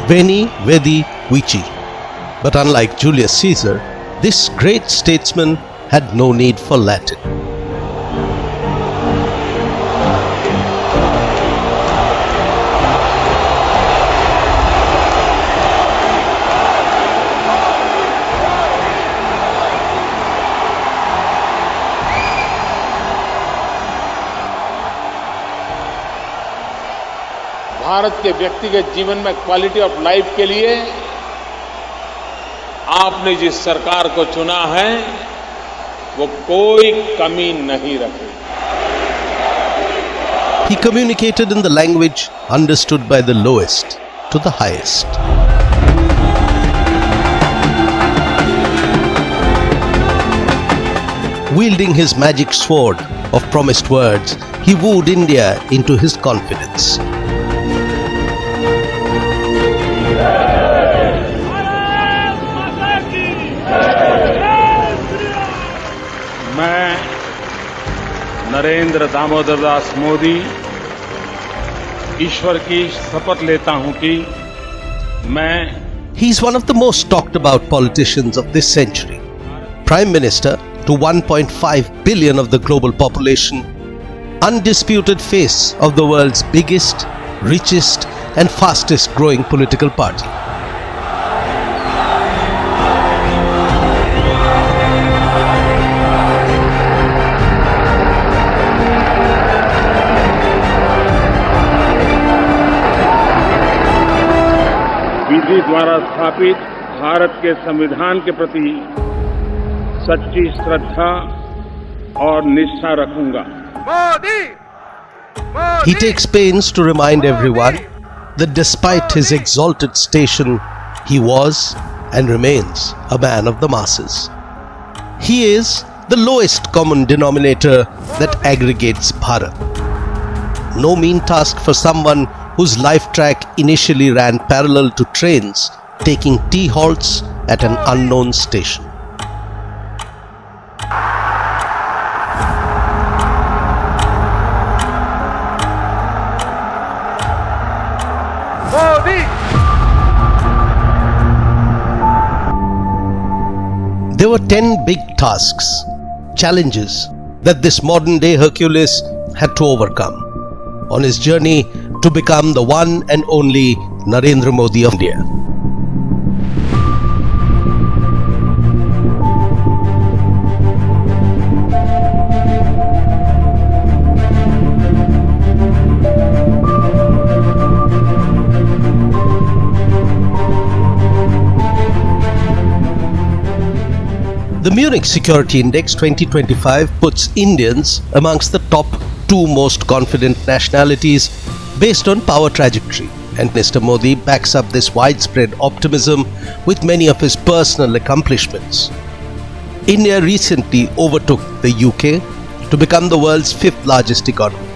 Veni, Vidi, Vici. But unlike Julius Caesar, this great statesman had no need for Latin. Bharat के व्यक्तिगत जीवन में quality of life के लिए आपने जिस सरकार को चुना है वो कोई कमी नहीं रखेगी. He communicated in the language understood by the lowest to the highest. Wielding his magic sword of promised words, he wooed India into his confidence. मैं नरेंद्र दामोदर दास मोदी ईश्वर की शपथ लेता हूं कि मैं He's one of the most talked about politicians of this century. Prime Minister to 1.5 billion of the global population, undisputed face of the world's biggest, richest and fastest growing political party. विधि द्वारा स्थापित भारत के संविधान के प्रति सच्ची श्रद्धा और निष्ठा रखूंगा. He takes pains to remind everyone that despite his exalted station, he was and remains a man of the masses. He is the lowest common denominator that aggregates Bharat. No mean task for someone whose life track initially ran parallel to trains taking tea halts at an unknown station. There were 10 big tasks, challenges that this modern day Hercules had to overcome on his journey to become the one and only Narendra Modi of India. The Munich Security Index 2025 puts Indians amongst the top 2 most confident nationalities based on power trajectory, and Mr. Modi backs up this widespread optimism with many of his personal accomplishments. India recently overtook the UK to become the world's 5th largest economy.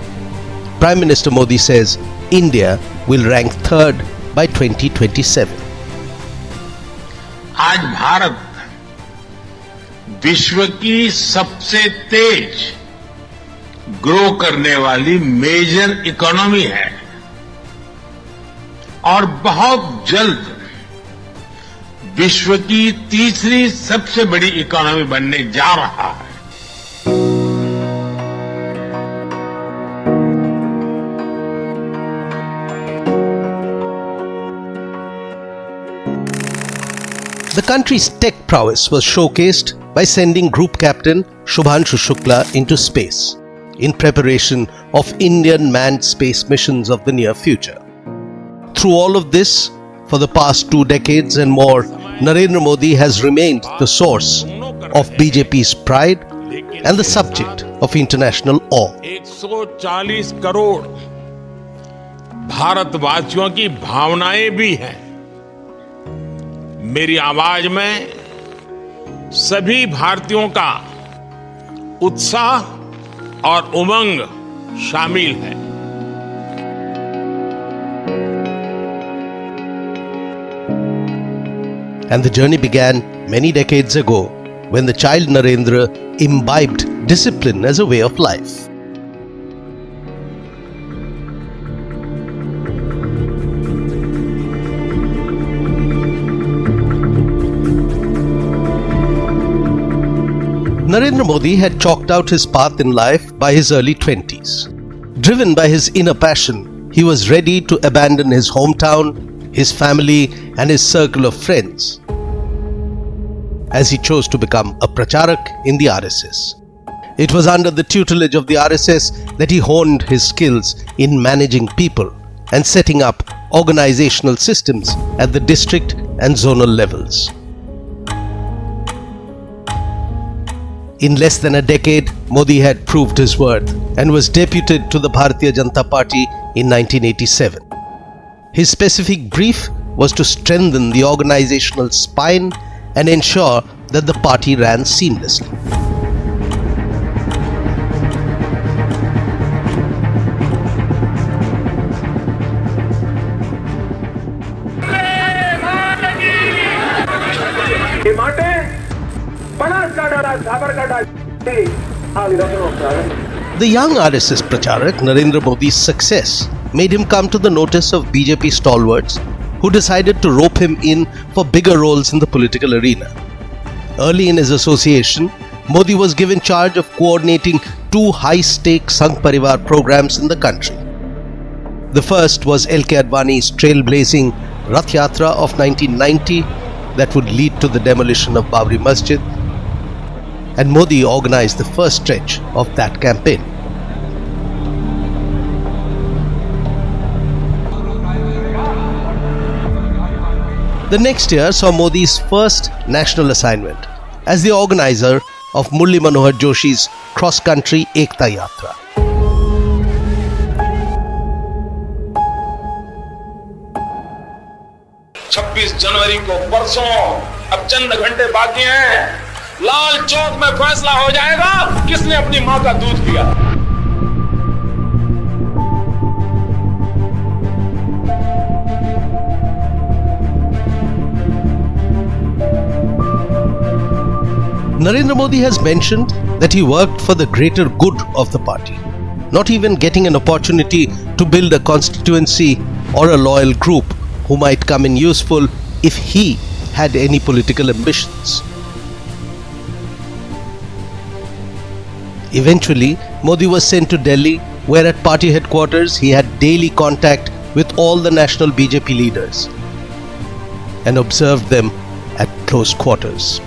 Prime Minister Modi says India will rank 3rd by 2027. आज भारत विश्व की सबसे तेज grow करने वाली major economy है और बहुत जल्द विश्व की तीसरी सबसे बड़ी इकोनॉमी बनने जा रहा है. The country's tech prowess was showcased by sending Group Captain Shubhanshu Shukla into space in preparation of Indian manned space missions of the near future. Through all of this, for the past 2 decades and more, Narendra Modi has remained the source of BJP's pride and the subject of international awe. 140 crore भारतवासियों की भावनाएं भी हैं. मेरी आवाज में सभी भारतीयों का उत्साह और उमंग शामिल है. And the journey began many decades ago when the child Narendra imbibed discipline as a way of life. Narendra Modi had chalked out his path in life by his early 20s. Driven by his inner passion, he was ready to abandon his hometown, his family, and his circle of friends, as he chose to become a pracharak in the RSS. It was under the tutelage of the RSS that he honed his skills in managing people and setting up organizational systems at the district and zonal levels. In less than a decade, Modi had proved his worth and was deputed to the Bharatiya Janata Party in 1987. His specific brief was to strengthen the organizational spine and ensure that the party ran seamlessly. The young RSS pracharak Narendra Modi's success made him come to the notice of BJP stalwarts who decided to rope him in for bigger roles in the political arena. Early in his association, Modi was given charge of coordinating two high-stakes Sangh Parivar programs in the country. The first was L.K. Advani's trailblazing Rath Yatra of 1990 that would lead to the demolition of Babri Masjid, and Modi organized the first stretch of that campaign. The next year saw Modi's first national assignment as the organizer of Murli Manohar Joshi's cross-country Ekta Yatra. जनवरी को परसों अब चंद घंटे बाकी हैं, लाल चौक में फैसला हो जाएगा किसने अपनी मां का दूध पिया। Narendra Modi has mentioned that he worked for the greater good of the party, not even getting an opportunity to build a constituency or a loyal group who might come in useful if he had any political ambitions. Eventually, Modi was sent to Delhi, where at party headquarters he had daily contact with all the national BJP leaders and observed them at close quarters.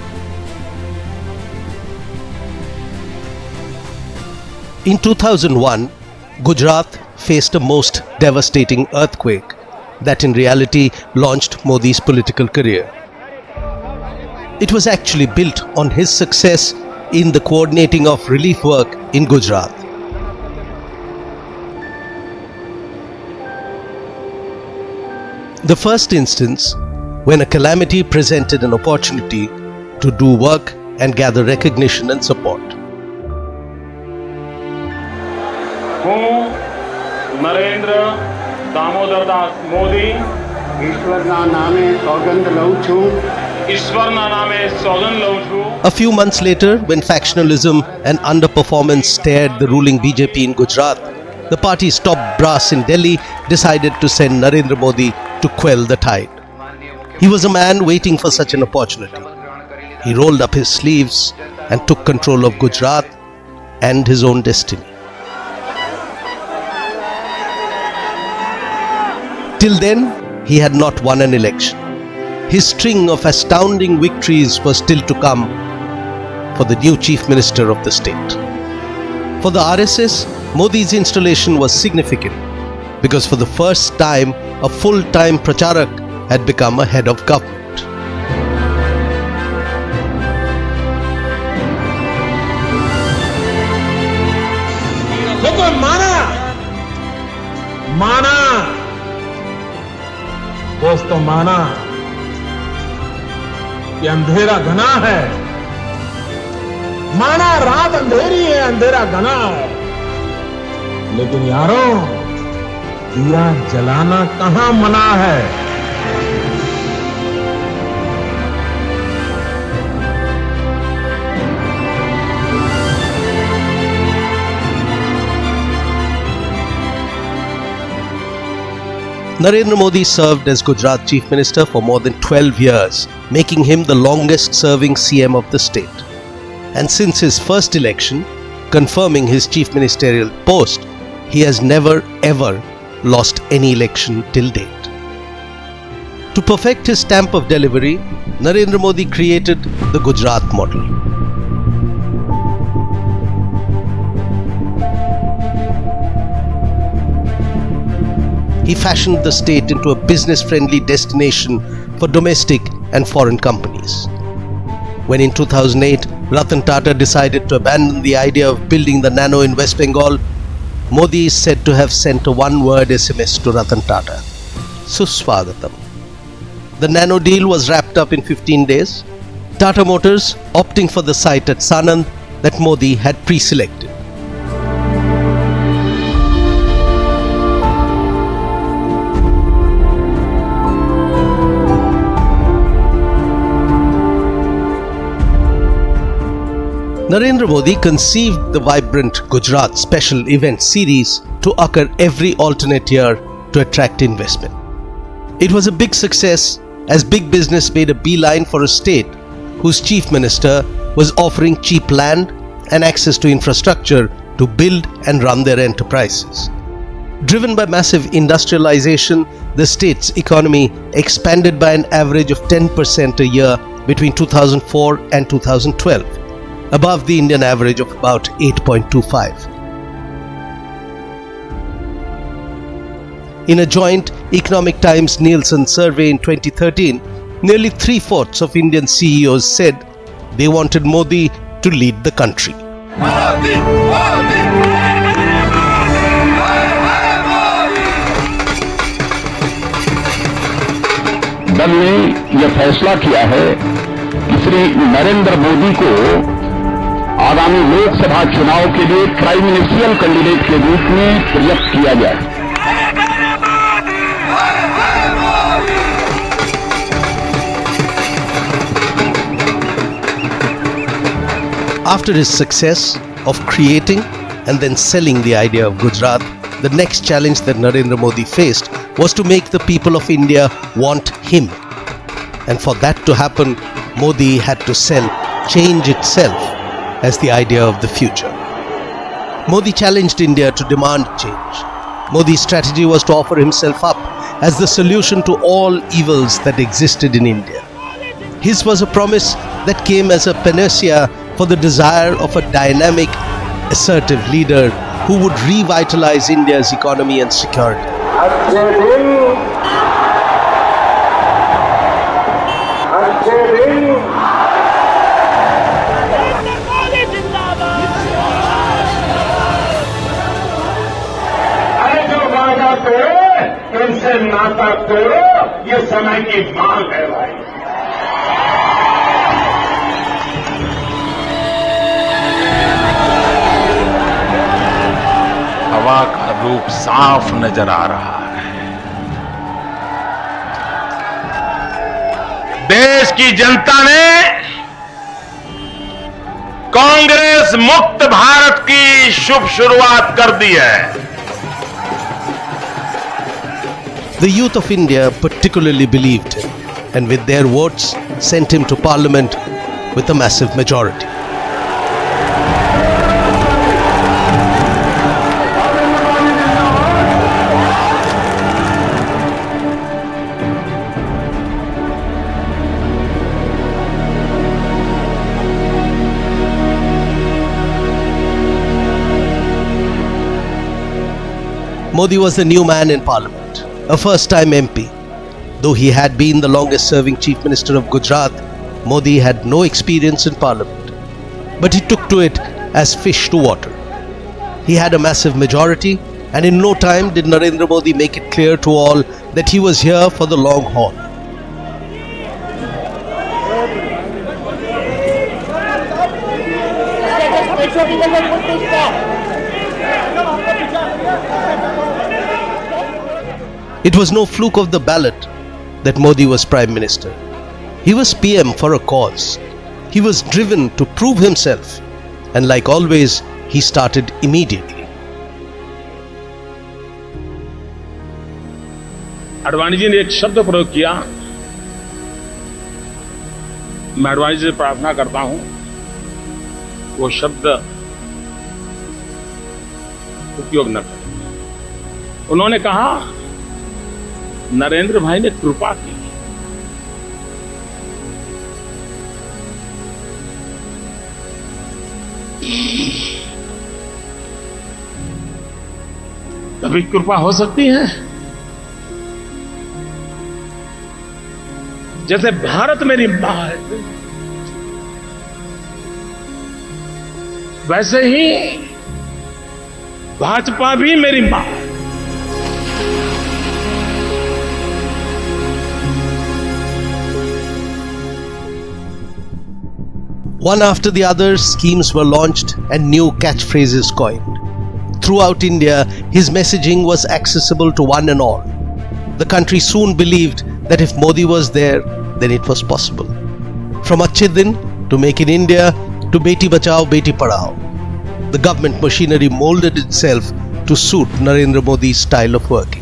In 2001, Gujarat faced a most devastating earthquake that in reality launched Modi's political career. It was actually built on his success in the coordinating of relief work in Gujarat. The first instance when a calamity presented an opportunity to do work and gather recognition and support. Narendra Damodar Das Modi ईश्वरना नामे सौगंध लઉં છું ईश्वरना नामे सौगंध લઉં છું. A few months later, when factionalism and underperformance stared the ruling BJP in Gujarat, the party's top brass in Delhi decided to send Narendra Modi to quell the tide. He was a man waiting for such an opportunity. He rolled up his sleeves and took control of Gujarat and his own destiny. Till then, he had not won an election. His string of astounding victories was still to come for the new Chief Minister of the state. For the RSS, Modi's installation was significant because for the first time, a full-time pracharak had become a head of government. देखो माना दोस्तों, माना कि अंधेरा घना है, माना रात अंधेरी है, अंधेरा घना है, लेकिन यारों दिया जलाना कहां मना है। Narendra Modi served as Gujarat Chief Minister for more than 12 years, making him the longest serving CM of the state. And since his first election, confirming his chief ministerial post, he has never ever lost any election till date. To perfect his stamp of delivery, Narendra Modi created the Gujarat model. He fashioned the state into a business-friendly destination for domestic and foreign companies. When in 2008, Ratan Tata decided to abandon the idea of building the nano in West Bengal, Modi is said to have sent a one-word SMS to Ratan Tata, Suswagatam. The nano deal was wrapped up in 15 days, Tata Motors opting for the site at Sanand that Modi had pre-selected. Narendra Modi conceived the vibrant Gujarat Special Event Series to occur every alternate year to attract investment. It was a big success as big business made a beeline for a state whose chief minister was offering cheap land and access to infrastructure to build and run their enterprises. Driven by massive industrialization, the state's economy expanded by an average of 10% a year between 2004 and 2012. Above the Indian average of about 8.25. In a joint Economic Times Nielsen survey in 2013, nearly 3/4 of Indian CEOs said they wanted Modi to lead the country. दल ने यह फैसला किया है कि श्री नरेंद्र मोदी को आगामी लोकसभा चुनाव के लिए प्राइम मिनिस्ट्रियल कैंडिडेट के रूप में प्रयुक्त किया जाए। After his success of creating and then selling the idea of Gujarat, the next challenge that Narendra Modi faced was to make the people of India want him. And for that to happen, Modi had to sell change itself as the idea of the future. Modi challenged India to demand change. Modi's strategy was to offer himself up as the solution to all evils that existed in India. His was a promise that came as a panacea for the desire of a dynamic, assertive leader who would revitalize India's economy and security. इनसे नाता तोड़ो, ये समय की मांग है भाई। हवा का रूप साफ नजर आ रहा है। देश की जनता ने कांग्रेस मुक्त भारत की शुभ शुरुआत कर दी है। The youth of India particularly believed him, and with their votes sent him to parliament with a massive majority. Modi was the new man in parliament, a first-time MP. Though he had been the longest-serving Chief Minister of Gujarat, Modi had no experience in parliament. But he took to it as fish to water. He had a massive majority, and in no time did Narendra Modi make it clear to all that he was here for the long haul. It was no fluke of the ballot that Modi was Prime Minister. He was PM for a cause. He was driven to prove himself, and like always, he started immediately. Advani ji ने एक शब्द प्रयोग किया। मैं अडवाणी जी से प्रार्थना करता हूं वो शब्द उपयोग न करें। उन्होंने कहा नरेंद्र भाई ने कृपा की। कभी कृपा हो सकती है? जैसे भारत मेरी मां है, वैसे ही भाजपा भी मेरी मां है। One after the other, schemes were launched and new catchphrases coined. Throughout India, his messaging was accessible to one and all. The country soon believed that if Modi was there, then it was possible. From Achhe Din to Make in India to Beti Bachao, Beti Padhao, the government machinery molded itself to suit Narendra Modi's style of working.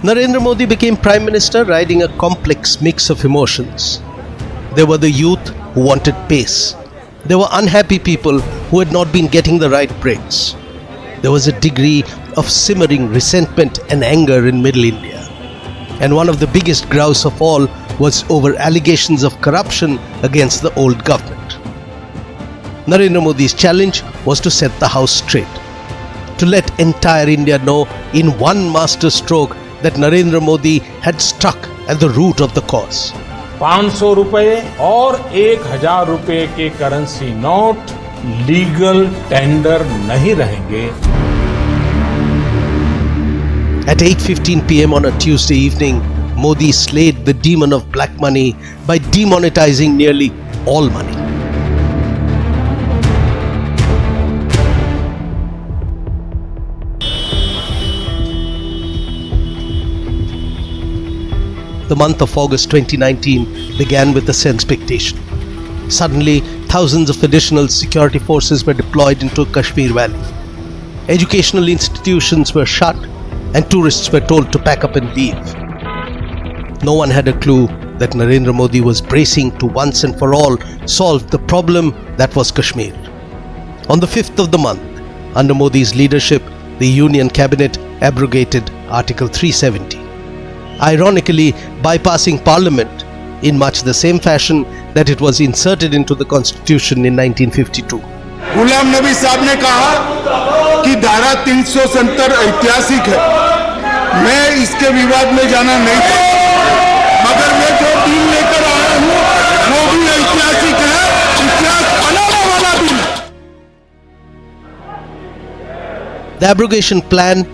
Narendra Modi became Prime Minister riding a complex mix of emotions. There were the youth who wanted pace. There were unhappy people who had not been getting the right breaks. There was a degree of simmering resentment and anger in Middle India. And one of the biggest grouse of all was over allegations of corruption against the old government. Narendra Modi's challenge was to set the house straight, to let entire India know in one master stroke that Narendra Modi had struck at the root of the cause. 500 रुपए और 1000 रुपए के currency note legal tender नहीं रहेंगे। At 8:15 p.m. on a Tuesday evening, Modi slayed the demon of black money by demonetizing nearly all money. The month of August 2019 began with a sense expectation. Suddenly, thousands of additional security forces were deployed into Kashmir Valley. Educational institutions were shut and tourists were told to pack up and leave. No one had a clue that Narendra Modi was bracing to once and for all solve the problem that was Kashmir. On the 5th of the month, under Modi's leadership, the Union Cabinet abrogated Article 370. Ironically, bypassing Parliament in much the same fashion that it was inserted into the Constitution in 1952. Ghulam Nabi साहब ने कहा कि धारा 370 ऐतिहासिक है, मैं इसके विवाद में जाना नहीं चाहता, मगर मैं जो बिल लेकर आया हूं वो भी ऐतिहासिक है, इतिहास बनाने वाला bill. The abrogation plan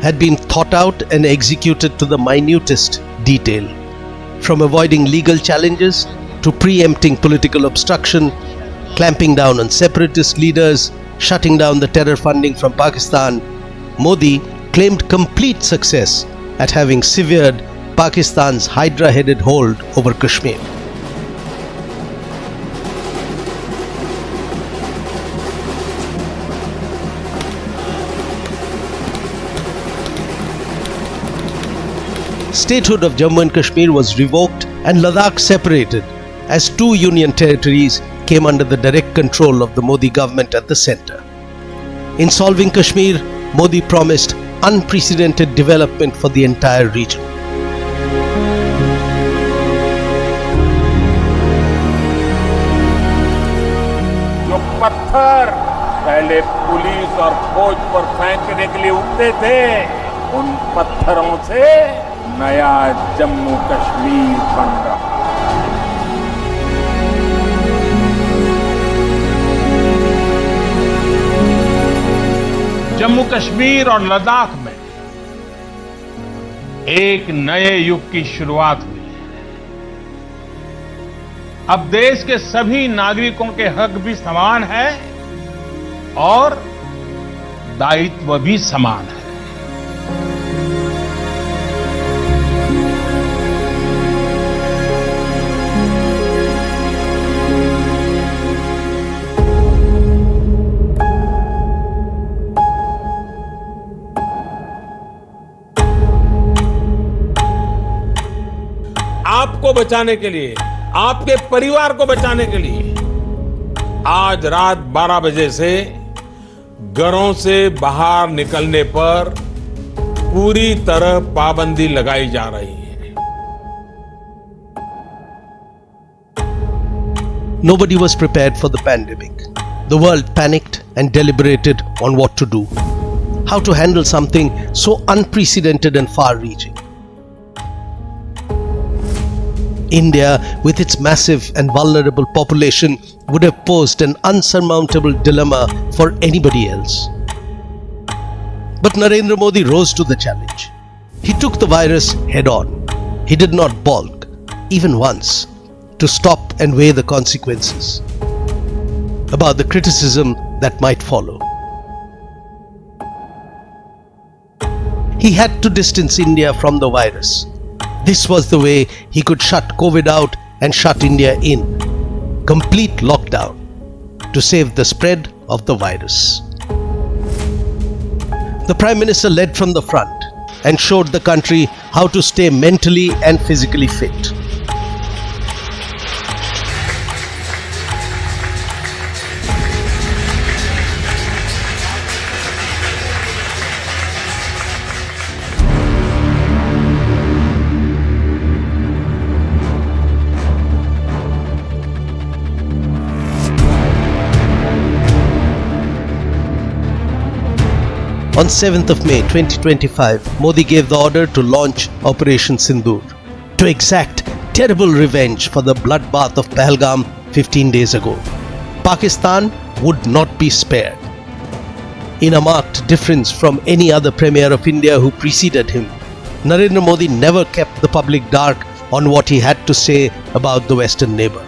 had been thought out and executed to the minutest detail. From avoiding legal challenges to preempting political obstruction, clamping down on separatist leaders, shutting down the terror funding from Pakistan, Modi claimed complete success at having severed Pakistan's hydra-headed hold over Kashmir. Statehood of Jammu and Kashmir was revoked and Ladakh separated as two union territories came under the direct control of the Modi government at the centre. In solving Kashmir, Modi promised unprecedented development for the entire region. जो पत्थर पहले police और फौज पर फेंकने के लिए उठते थे, उन पत्थरों से नया जम्मू कश्मीर बन रहा। जम्मू कश्मीर और लद्दाख में एक नए युग की शुरुआत हुई है। अब देश के सभी नागरिकों के हक भी समान है और दायित्व भी समान है। आपको बचाने के लिए, आपके परिवार को बचाने के लिए आज रात 12 बजे से घरों से बाहर निकलने पर पूरी तरह पाबंदी लगाई जा रही है। Nobody was prepared for the pandemic. The world panicked and deliberated on what to do, how to handle something so unprecedented and far-reaching. India, with its massive and vulnerable population, would have posed an unsurmountable dilemma for anybody else. But Narendra Modi rose to the challenge. He took the virus head-on. He did not balk, even once, to stop and weigh the consequences about the criticism that might follow. He had to distance India from the virus. This was the way he could shut COVID out and shut India in. Complete lockdown to save the spread of the virus. The Prime Minister led from the front and showed the country how to stay mentally and physically fit. On 7th of May 2025, Modi gave the order to launch Operation Sindoor to exact terrible revenge for the bloodbath of Pahalgam 15 days ago. Pakistan would not be spared. In a marked difference from any other Premier of India who preceded him, Narendra Modi never kept the public dark on what he had to say about the Western neighbour.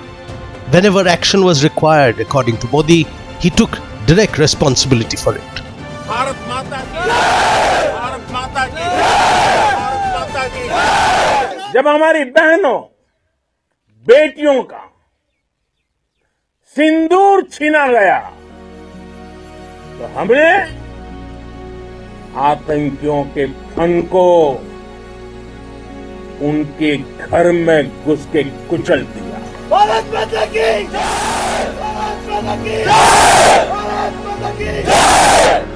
Whenever action was required, according to Modi, he took direct responsibility for it. Bharat माता की जय, भारत माता की जय, भारत माता की जय। जब हमारी बहनों बेटियों का सिंदूर छीना गया तो हमने आतंकियों के फन को उनके घर में घुस के कुचल दिया। भारत माता की जय, भारत माता की जय, भारत माता की जय।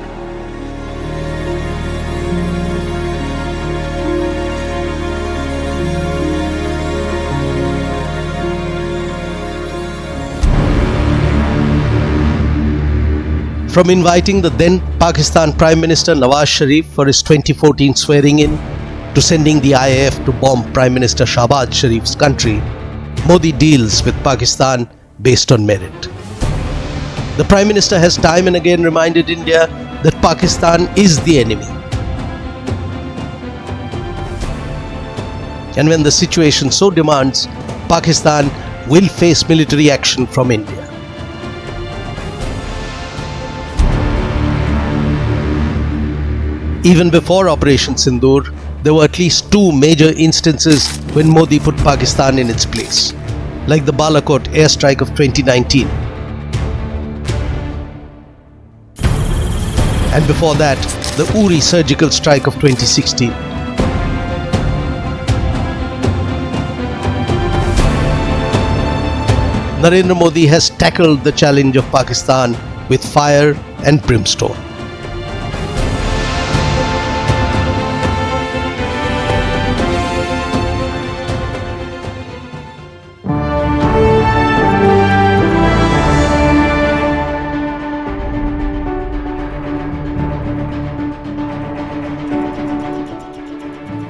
From inviting the then Pakistan Prime Minister Nawaz Sharif for his 2014 swearing-in to sending the IAF to bomb Prime Minister Shahbaz Sharif's country, Modi deals with Pakistan based on merit. The Prime Minister has time and again reminded India that Pakistan is the enemy. And when the situation so demands, Pakistan will face military action from India. Even before Operation Sindoor, there were at least two major instances when Modi put Pakistan in its place, like the Balakot airstrike of 2019. And before that, the Uri surgical strike of 2016. Narendra Modi has tackled the challenge of Pakistan with fire and brimstone.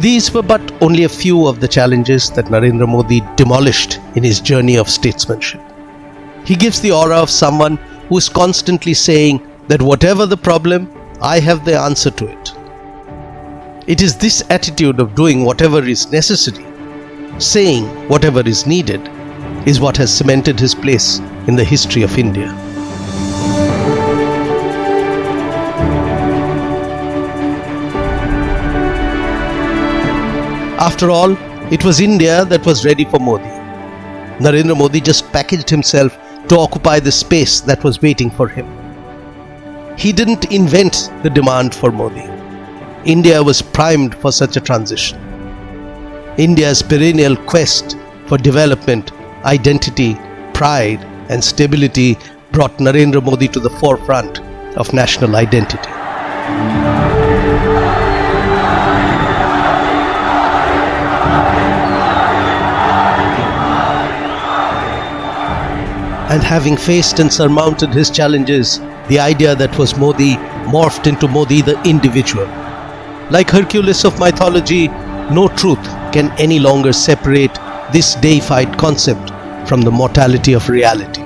These were but only a few of the challenges that Narendra Modi demolished in his journey of statesmanship. He gives the aura of someone who is constantly saying that whatever the problem, I have the answer to it. It is this attitude of doing whatever is necessary, saying whatever is needed, is what has cemented his place in the history of India. After all, it was India that was ready for Modi. Narendra Modi just packaged himself to occupy the space that was waiting for him. He didn't invent the demand for Modi. India was primed for such a transition. India's perennial quest for development, identity, pride and stability brought Narendra Modi to the forefront of national identity. And having faced and surmounted his challenges, the idea that was Modi morphed into Modi the individual. Like Hercules of mythology, no truth can any longer separate this deified concept from the mortality of reality.